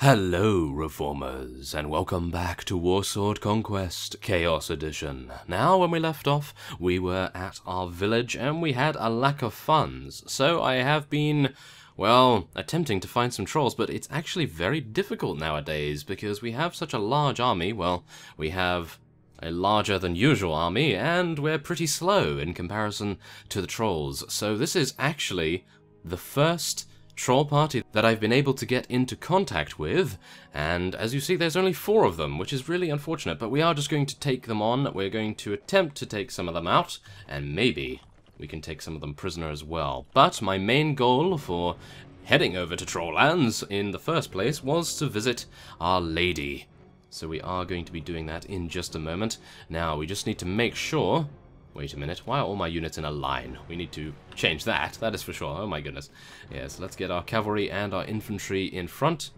Hello, Reformers, and welcome back to Warsword Conquest, Chaos Edition. Now, when we left off, we were at our village, and we had a lack of funds, so I have been, well, attempting to find some trolls, but it's actually very difficult nowadays, because we have such a large army. Well, we have a larger than usual army, and we're pretty slow in comparison to the trolls, so this is actually the first troll party that I've been able to get into contact with, and as you see there's only 4 of them, which is really unfortunate, but we are just going to take them on. We're going to attempt to take some of them out, and maybe we can take some of them prisoner as well. But my main goal for heading over to Trolllands in the first place was to visit Our Lady. So we are going to be doing that in just a moment. Now we just need to make sure... Wait a minute, why are all my units in a line? We need to change that, that is for sure. Oh my goodness. Yes, let's get our cavalry and our infantry in front.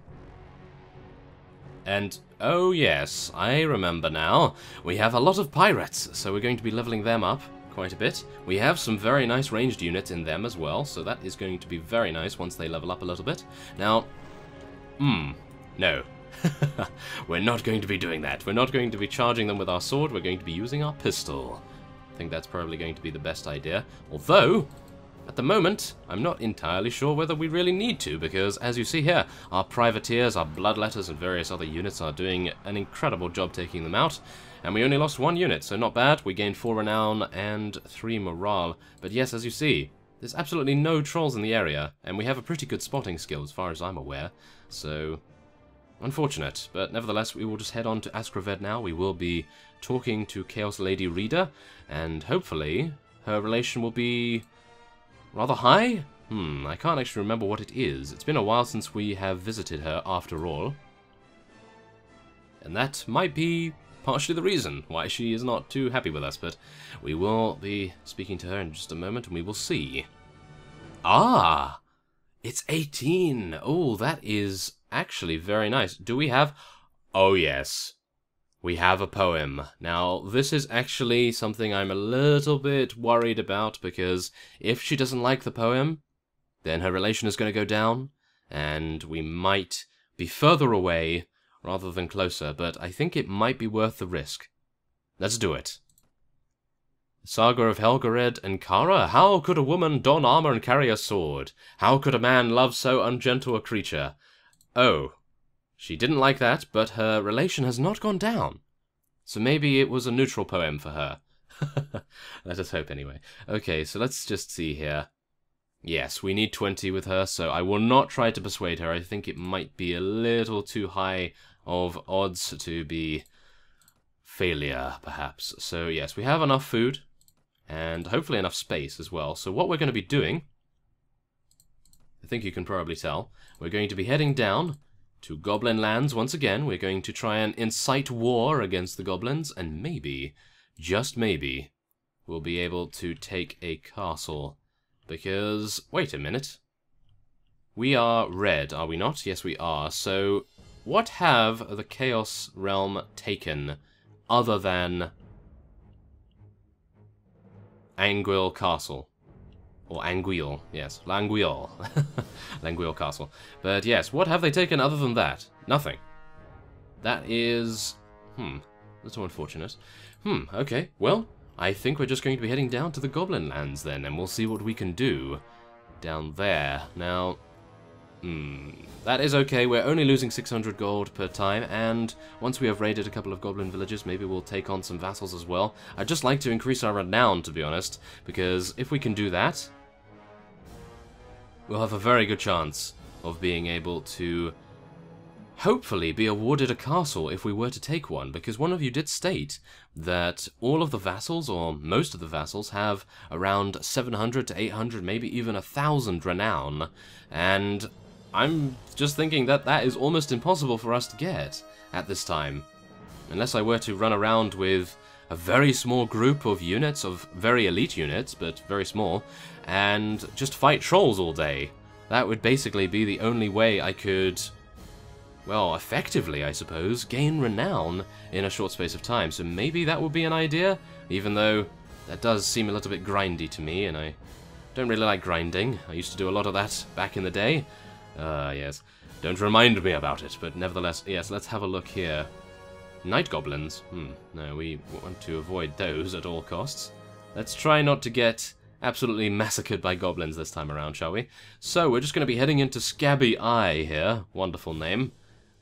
And, oh yes, I remember now. We have a lot of pirates, so we're going to be leveling them up quite a bit. We have some very nice ranged units in them as well, so that is going to be very nice once they level up a little bit. Now, no. We're not going to be doing that. We're not going to be charging them with our sword, we're going to be using our pistol. I think that's probably going to be the best idea. Although, at the moment, I'm not entirely sure whether we really need to, because as you see here, our privateers, our bloodletters, and various other units are doing an incredible job taking them out. And we only lost 1 unit, so not bad. We gained 4 renown and 3 morale. But yes, as you see, there's absolutely no trolls in the area, and we have a pretty good spotting skill as far as I'm aware. So, unfortunate, but nevertheless, we will just head on to Askraved now. We will be talking to Chaos Lady Rita, and hopefully her relation will be rather high? I can't actually remember what it is. It's been a while since we have visited her after all. And that might be partially the reason why she is not too happy with us, but we will be speaking to her in just a moment and we will see. Ah! It's 18! Oh, that is actually very nice. Do we have... Oh, yes. We have a poem. Now, this is actually something I'm a little bit worried about, because if she doesn't like the poem, then her relation is going to go down, and we might be further away rather than closer, but I think it might be worth the risk. Let's do it. Saga of Helgared and Kara. How could a woman don armor and carry a sword? How could a man love so ungentle a creature? Oh, she didn't like that, but her relation has not gone down. So maybe it was a neutral poem for her. Let us hope anyway. Okay, so let's just see here. Yes, we need 20 with her, so I will not try to persuade her. I think it might be a little too high of odds to be failure, perhaps. So yes, we have enough food, and hopefully enough space as well. So what we're going to be doing, I think you can probably tell, we're going to be heading down to Goblin lands once again. We're going to try and incite war against the Goblins, and maybe, just maybe, we'll be able to take a castle. Because, wait a minute, we are red, are we not? Yes, we are. So, what have the Chaos Realm taken other than Anguil Castle? Or Anguil, yes, Languil. Languil Castle. But yes, what have they taken other than that? Nothing. That is... that's so unfortunate. Okay, well, I think we're just going to be heading down to the Goblin lands then, and we'll see what we can do down there. Now, that is okay. We're only losing 600 gold per time, and once we have raided a couple of Goblin villages, maybe we'll take on some vassals as well. I'd just like to increase our renown, to be honest, because if we can do that, we'll have a very good chance of being able to hopefully be awarded a castle if we were to take one, because one of you did state that all of the vassals, or most of the vassals, have around 700 to 800, maybe even 1,000 renown, and I'm just thinking that that is almost impossible for us to get at this time. Unless I were to run around with a very small group of units, of very elite units, but very small, and just fight trolls all day. That would basically be the only way I could, well, effectively, I suppose, gain renown in a short space of time. So maybe that would be an idea, even though that does seem a little bit grindy to me, and I don't really like grinding. I used to do a lot of that back in the day. Yes. Don't remind me about it, but nevertheless, yes, let's have a look here. Night Goblins. No, we want to avoid those at all costs. Let's try not to get absolutely massacred by goblins this time around, shall we? So, we're just going to be heading into Scabby Eye here. Wonderful name.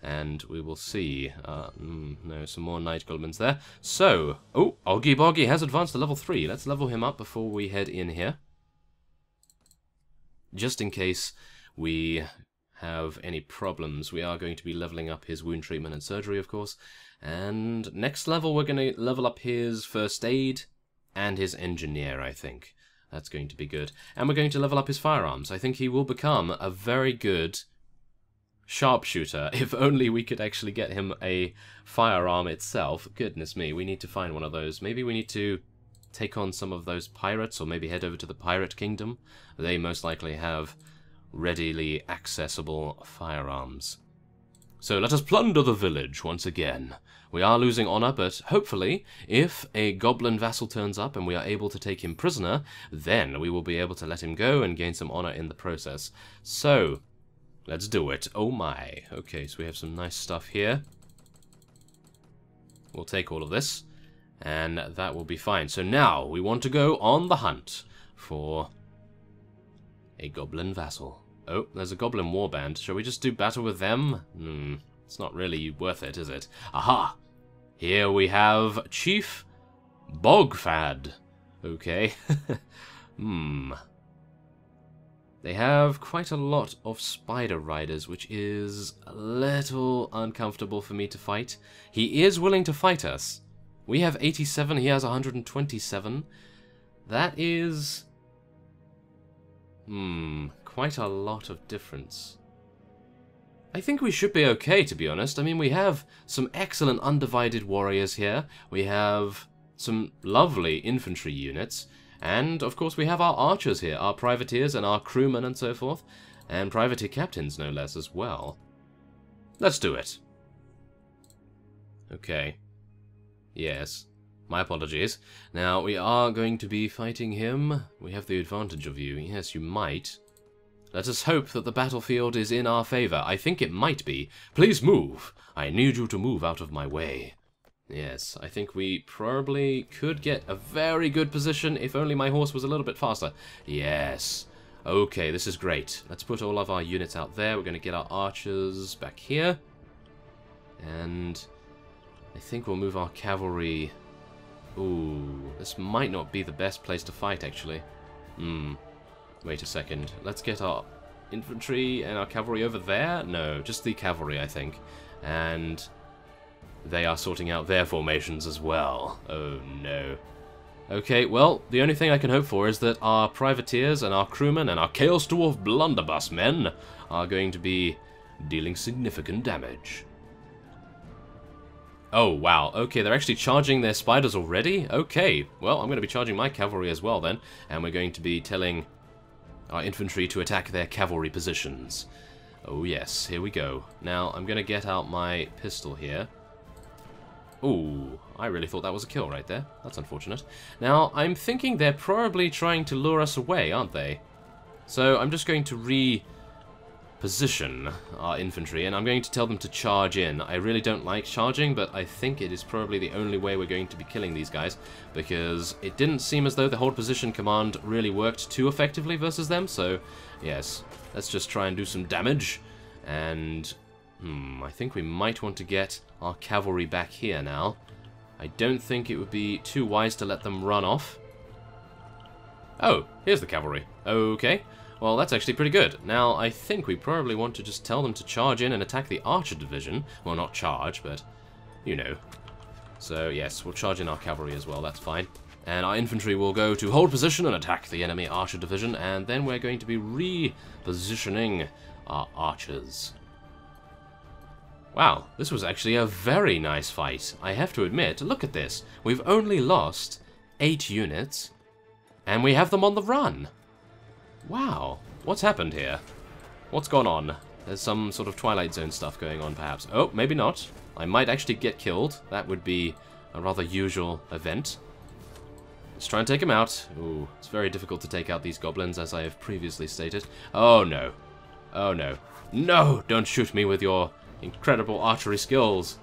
And we will see. No, some more Night Goblins there. So, oh, Oggy Boggy has advanced to level 3. Let's level him up before we head in here. Just in case we have any problems, we are going to be leveling up his wound treatment and surgery, of course. And next level, we're going to level up his first aid and his engineer, I think. That's going to be good. And we're going to level up his firearms. I think he will become a very good sharpshooter. If only we could actually get him a firearm itself. Goodness me, we need to find one of those. Maybe we need to take on some of those pirates, or maybe head over to the Pirate Kingdom. They most likely have readily accessible firearms. So let us plunder the village once again. We are losing honor, but hopefully, if a goblin vassal turns up and we are able to take him prisoner, then we will be able to let him go and gain some honor in the process. So, let's do it. Oh my. Okay, so we have some nice stuff here. We'll take all of this, and that will be fine. So now, we want to go on the hunt for a goblin vassal. Oh, there's a goblin warband. Shall we just do battle with them? It's not really worth it, is it? Aha! Here we have Chief Bogfad. Okay. They have quite a lot of spider riders, which is a little uncomfortable for me to fight. He is willing to fight us. We have 87, he has 127. That is quite a lot of difference. I think we should be okay, to be honest. I mean, we have some excellent undivided warriors here. We have some lovely infantry units. And, of course, we have our archers here, our privateers and our crewmen and so forth. And privateer captains, no less, as well. Let's do it. Okay. Yes. My apologies. Now, we are going to be fighting him. We have the advantage of you. Yes, you might. Let us hope that the battlefield is in our favor. I think it might be. Please move. I need you to move out of my way. Yes, I think we probably could get a very good position if only my horse was a little bit faster. Yes. Okay, this is great. Let's put all of our units out there. We're going to get our archers back here. And I think we'll move our cavalry. Ooh, this might not be the best place to fight, actually. Wait a second. Let's get our infantry and our cavalry over there? No, just the cavalry, I think. And they are sorting out their formations as well. Oh, no. Okay, well, the only thing I can hope for is that our privateers and our crewmen and our Chaos Dwarf blunderbuss men are going to be dealing significant damage. Oh, wow. Okay, they're actually charging their spiders already? Okay, well, I'm going to be charging my cavalry as well, then. And we're going to be telling our infantry to attack their cavalry positions. Oh, yes, here we go. Now, I'm going to get out my pistol here. Ooh, I really thought that was a kill right there. That's unfortunate. Now, I'm thinking they're probably trying to lure us away, aren't they? So, I'm just going to reposition our infantry, and I'm going to tell them to charge in. I really don't like charging, but I think it is probably the only way we're going to be killing these guys, because it didn't seem as though the hold position command really worked too effectively versus them, so, yes, let's just try and do some damage, and I think we might want to get our cavalry back here now. I don't think it would be too wise to let them run off. Oh, here's the cavalry. Okay, well, that's actually pretty good. Now, I think we probably want to just tell them to charge in and attack the archer division. Well, not charge, but, you know. So, yes, we'll charge in our cavalry as well, that's fine. And our infantry will go to hold position and attack the enemy archer division, and then we're going to be repositioning our archers. Wow, this was actually a very nice fight, I have to admit. Look at this. We've only lost 8 units, and we have them on the run. Wow, what's happened here? What's gone on? There's some sort of Twilight Zone stuff going on, perhaps. Oh, maybe not. I might actually get killed. That would be a rather usual event. Let's try and take him out. Ooh, it's very difficult to take out these goblins, as I have previously stated. Oh, no. Oh no. No! Don't shoot me with your incredible archery skills.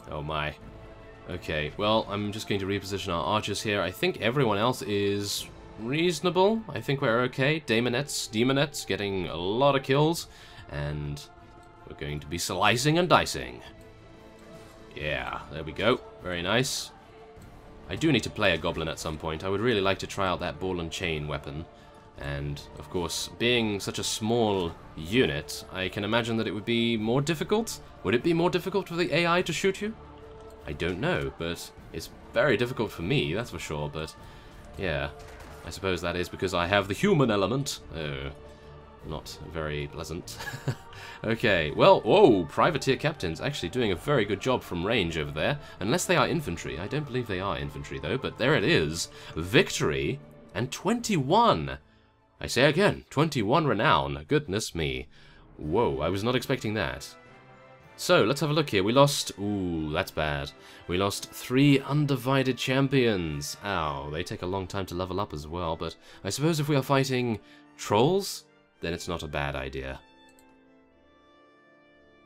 Oh my. Okay, well, I'm just going to reposition our archers here. I think everyone else is reasonable. I think we're okay. Demonettes getting a lot of kills. And we're going to be slicing and dicing. Yeah, there we go. Very nice. I do need to play a goblin at some point. I would really like to try out that ball and chain weapon. And, of course, being such a small unit, I can imagine that it would be more difficult. Would it be more difficult for the AI to shoot you? I don't know, but it's very difficult for me, that's for sure. But, yeah, I suppose that is because I have the human element. Oh, not very pleasant. Okay, well, whoa, privateer captains actually doing a very good job from range over there. Unless they are infantry. I don't believe they are infantry, though, but there it is. Victory and 21. I say again, 21 renown. Goodness me. Whoa, I was not expecting that. So, let's have a look here. We lost... Ooh, that's bad. We lost 3 undivided champions. Ow, they take a long time to level up as well, but I suppose if we are fighting trolls, then it's not a bad idea.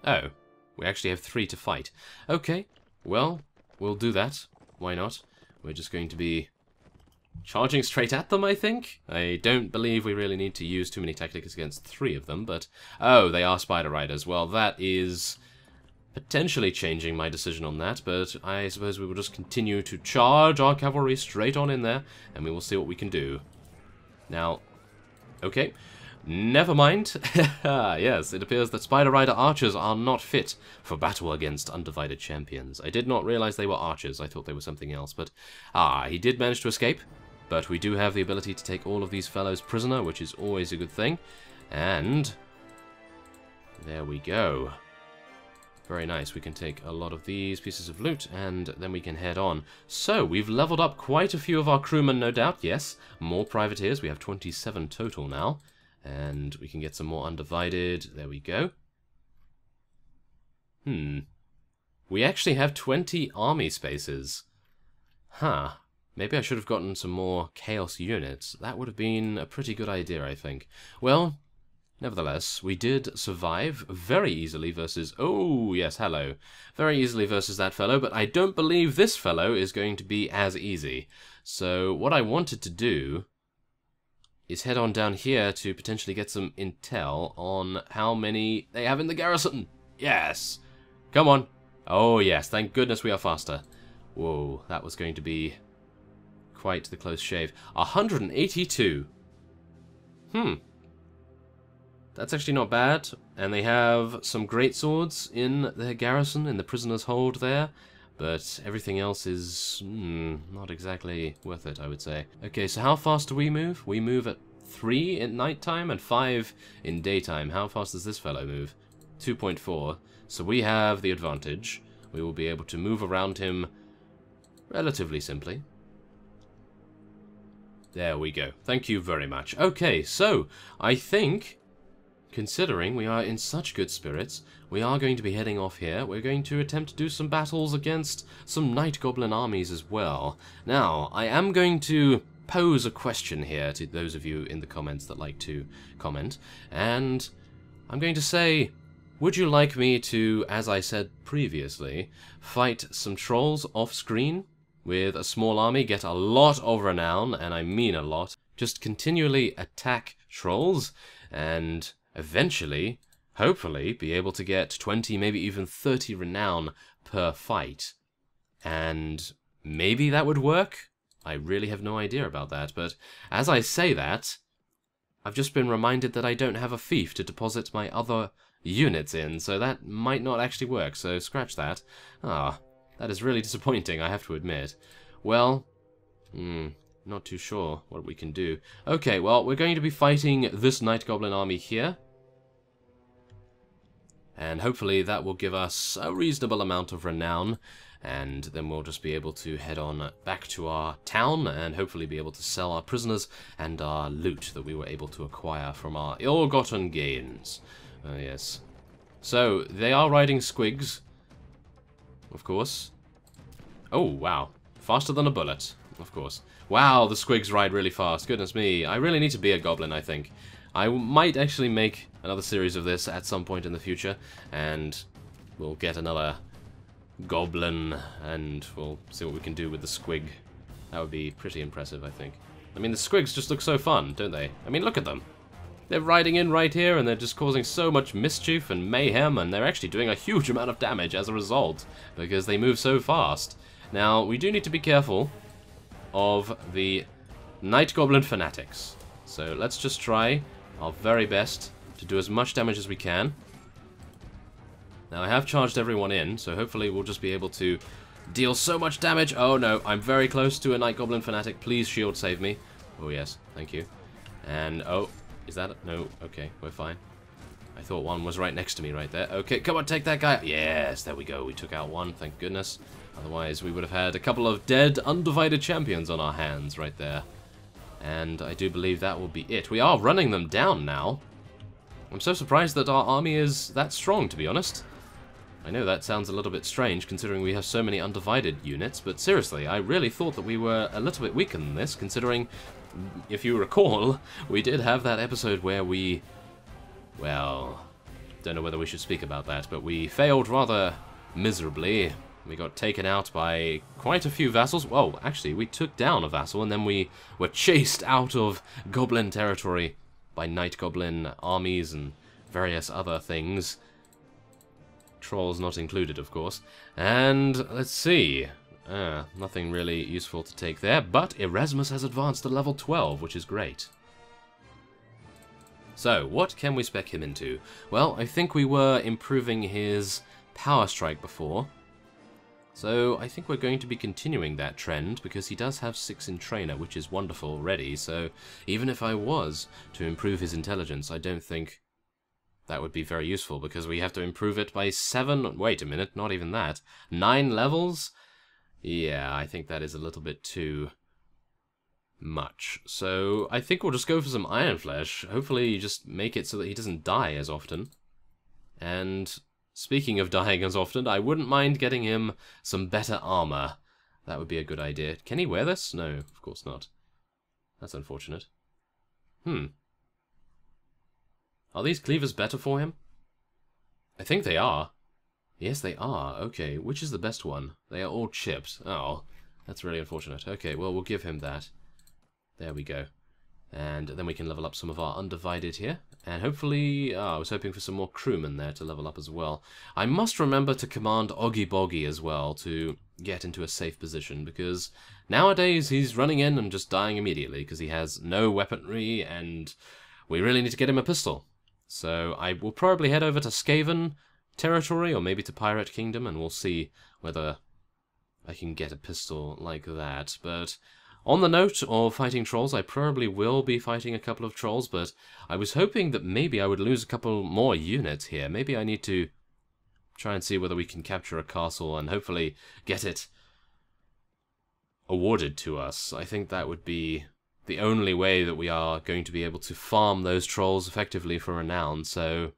Oh, we actually have 3 to fight. Okay, well, we'll do that. Why not? We're just going to be charging straight at them, I think. I don't believe we really need to use too many tactics against 3 of them, but... Oh, they are spider riders. Well, that is potentially changing my decision on that, but I suppose we will just continue to charge our cavalry straight on in there, and we will see what we can do. Now, okay, never mind. Yes, it appears that Spider Rider archers are not fit for battle against undivided champions. I did not realize they were archers. I thought they were something else, but... he did manage to escape, but we do have the ability to take all of these fellows prisoner, which is always a good thing. And there we go. Very nice. We can take a lot of these pieces of loot, and then we can head on. So, we've leveled up quite a few of our crewmen, no doubt. Yes, more privateers. We have 27 total now. And we can get some more undivided. There we go. We actually have 20 army spaces. Huh. Maybe I should have gotten some more chaos units. That would have been a pretty good idea, I think. Well, nevertheless, we did survive very easily versus... Oh, yes, hello. Very easily versus that fellow, but I don't believe this fellow is going to be as easy. So what I wanted to do is head on down here to potentially get some intel on how many they have in the garrison. Yes! Come on. Oh, yes, thank goodness we are faster. Whoa, that was going to be quite the close shave. 182. That's actually not bad. And they have some great swords in their garrison, in the prisoner's hold there. But everything else is not exactly worth it, I would say. Okay, so how fast do we move? We move at 3 in nighttime and 5 in daytime. How fast does this fellow move? 2.4. So we have the advantage. We will be able to move around him relatively simply. There we go. Thank you very much. Okay, so I think, considering we are in such good spirits, we are going to be heading off here. We're going to attempt to do some battles against some Night Goblin armies as well. Now, I am going to pose a question here to those of you in the comments that like to comment, and I'm going to say, would you like me to, as I said previously, fight some trolls off-screen with a small army, get a lot of renown, and I mean a lot, just continually attack trolls, and eventually, hopefully, be able to get 20, maybe even 30 renown per fight. And maybe that would work? I really have no idea about that, but as I say that, I've just been reminded that I don't have a fief to deposit my other units in, so that might not actually work, so scratch that. That is really disappointing, I have to admit. Well, not too sure what we can do. Okay, well, we're going to be fighting this Night Goblin army here. And hopefully that will give us a reasonable amount of renown. And then we'll just be able to head on back to our town and hopefully be able to sell our prisoners and our loot that we were able to acquire from our ill-gotten gains. Oh, yes. So, they are riding squigs, of course. Oh, wow. Faster than a bullet, of course. Wow, the squigs ride really fast. Goodness me. I really need to be a goblin, I think. I might actually make another series of this at some point in the future, and we'll get another Goblin, and we'll see what we can do with the squig. That would be pretty impressive, I think. I mean, the squigs just look so fun, don't they? I mean, look at them. They're riding in right here, and they're just causing so much mischief and mayhem, and they're actually doing a huge amount of damage as a result, because they move so fast. Now, we do need to be careful of the Night Goblin fanatics. So let's just try our very best to do as much damage as we can. Now, I have charged everyone in, so hopefully we'll just be able to deal so much damage. Oh no, I'm very close to a Night Goblin fanatic. Please shield save me. Oh yes, thank you. And, oh, is that... No, okay, we're fine. I thought one was right next to me right there. Okay, come on, take that guy. Yes, there we go. We took out one, thank goodness. Otherwise, we would have had a couple of dead, undivided champions on our hands right there. And I do believe that will be it. We are running them down now. I'm so surprised that our army is that strong, to be honest. I know that sounds a little bit strange, considering we have so many undivided units, but seriously, I really thought that we were a little bit weaker than this, considering, if you recall, we did have that episode where we... Well, don't know whether we should speak about that, but we failed rather miserably. We got taken out by quite a few vassals. Well, actually, we took down a vassal, and then we were chased out of Goblin territory by Night Goblin armies and various other things. Trolls not included, of course. And, let's see. Nothing really useful to take there, but Erasmus has advanced to level 12, which is great. So, what can we spec him into? Well, I think we were improving his power strike before. So, I think we're going to be continuing that trend, because he does have 6 in trainer, which is wonderful already, so even if I was to improve his intelligence, I don't think that would be very useful, because we have to improve it by 7... Wait a minute, not even that. 9 levels? Yeah, I think that is a little bit too much. So, I think we'll just go for some Iron Flesh. Hopefully just make it so that he doesn't die as often. And speaking of dying as often, I wouldn't mind getting him some better armour. That would be a good idea. Can he wear this? No, of course not. That's unfortunate. Are these cleavers better for him? I think they are. Yes, they are. Okay, which is the best one? They are all chipped. Oh, that's really unfortunate. Okay, well, we'll give him that. There we go. And then we can level up some of our undivided here. And hopefully... I was hoping for some more crewmen there to level up as well. I must remember to command Oggy Boggy as well to get into a safe position, because nowadays he's running in and just dying immediately because he has no weaponry, and we really need to get him a pistol. So I will probably head over to Skaven territory, or maybe to Pirate Kingdom, and we'll see whether I can get a pistol like that. But on the note of fighting trolls, I probably will be fighting a couple of trolls, but I was hoping that maybe I would lose a couple more units here. Maybe I need to try and see whether we can capture a castle and hopefully get it awarded to us. I think that would be the only way that we are going to be able to farm those trolls effectively for renown, so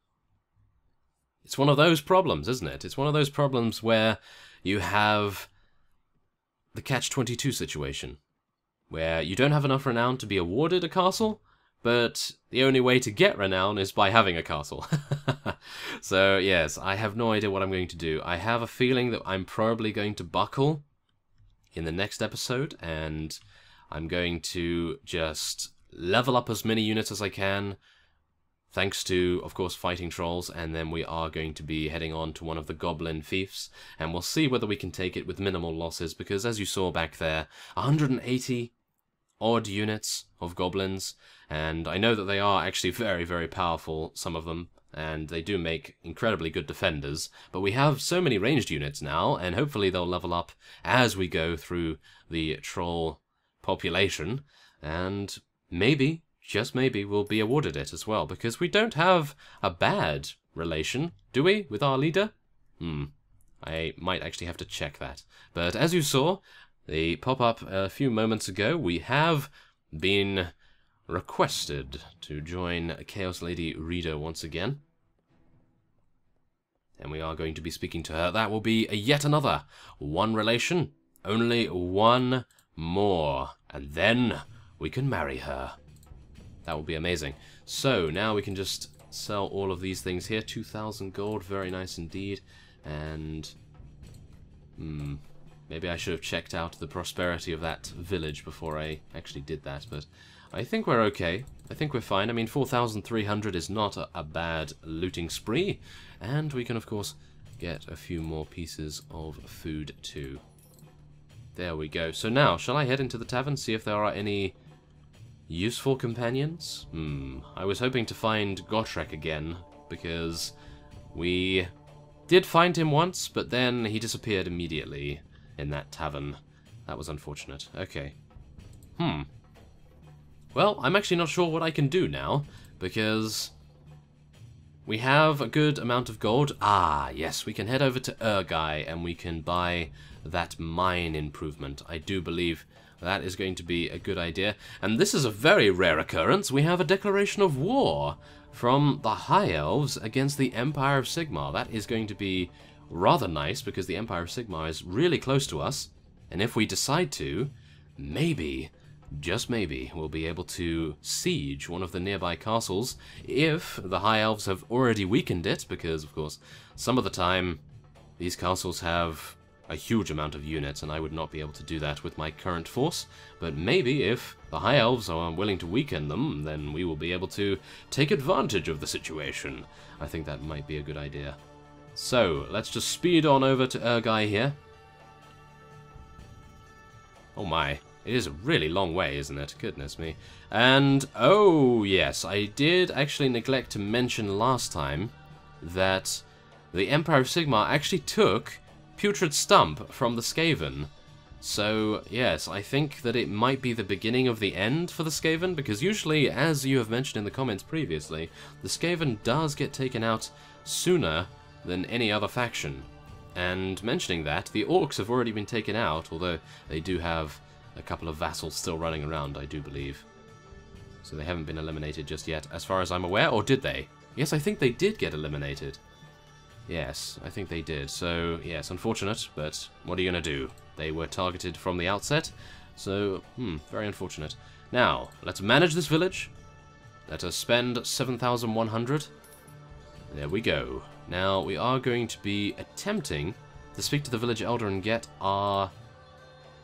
it's one of those problems, isn't it? It's one of those problems where you have the catch-22 situation, where you don't have enough renown to be awarded a castle, but the only way to get renown is by having a castle. So, yes, I have no idea what I'm going to do. I have a feeling that I'm probably going to buckle in the next episode, and I'm going to just level up as many units as I can, thanks to, of course, fighting trolls, and then we are going to be heading on to one of the Goblin fiefs, and we'll see whether we can take it with minimal losses, because as you saw back there, 180 odd units of Goblins, and I know that they are actually very, very powerful, some of them, and they do make incredibly good defenders, but we have so many ranged units now, and hopefully they'll level up as we go through the troll population, and maybe, just maybe, we'll be awarded it as well, because we don't have a bad relation, do we, with our leader? I might actually have to check that. But as you saw, the pop-up a few moments ago, we have been requested to join Chaos Lady Rita once again. And we are going to be speaking to her. That will be yet another one relation, only one more, and then we can marry her. That would be amazing. So, now we can just sell all of these things here. 2,000 gold, very nice indeed. And... maybe I should have checked out the prosperity of that village before I actually did that, but I think we're okay. I think we're fine. I mean, 4,300 is not a bad looting spree, and we can, of course, get a few more pieces of food, too. There we go. So now, shall I head into the tavern, see if there are any useful companions? I was hoping to find Gotrek again, because we did find him once, but then he disappeared immediately in that tavern. That was unfortunate. Okay. Well, I'm actually not sure what I can do now, because we have a good amount of gold. Ah, yes, we can head over to Araby, and we can buy that mine improvement. I do believe that is going to be a good idea. And this is a very rare occurrence. We have a declaration of war from the High Elves against the Empire of Sigmar. That is going to be rather nice, because the Empire of Sigmar is really close to us. And if we decide to, maybe, just maybe, we'll be able to siege one of the nearby castles if the High Elves have already weakened it, because, of course, some of the time these castles have a huge amount of units, and I would not be able to do that with my current force. But maybe if the High Elves are willing to weaken them, then we will be able to take advantage of the situation. I think that might be a good idea. So, let's just speed on over to Araby here. Oh my, it is a really long way, isn't it? Goodness me. And, oh yes, I did actually neglect to mention last time that the Empire of Sigmar actually took Putrid Stump from the Skaven. So, yes, I think that it might be the beginning of the end for the Skaven, because usually, as you have mentioned in the comments previously, the Skaven does get taken out sooner than any other faction. And mentioning that, the Orcs have already been taken out, although they do have a couple of vassals still running around, I do believe. So they haven't been eliminated just yet, as far as I'm aware, or did they? Yes, I think they did get eliminated. Yes, I think they did. So, yes, unfortunate, but what are you going to do? They were targeted from the outset, so, very unfortunate. Now, let's manage this village. Let us spend 7,100. There we go. Now, we are going to be attempting to speak to the village elder and get our...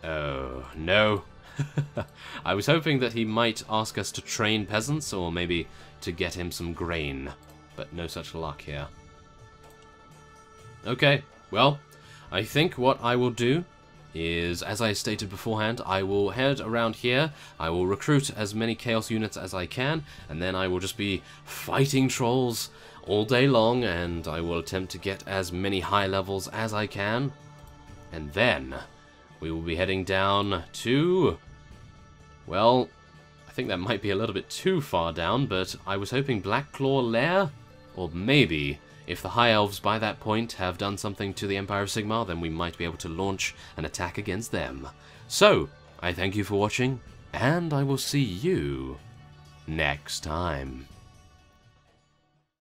Oh, no. I was hoping that he might ask us to train peasants, or maybe to get him some grain, but no such luck here. Okay, well, I think what I will do is, as I stated beforehand, I will head around here, I will recruit as many Chaos units as I can, and then I will just be fighting trolls all day long, and I will attempt to get as many high levels as I can, and then we will be heading down to, well, I think that might be a little bit too far down, but I was hoping Blackclaw Lair, or maybe if the High Elves by that point have done something to the Empire of Sigmar, then we might be able to launch an attack against them. So, I thank you for watching, and I will see you next time.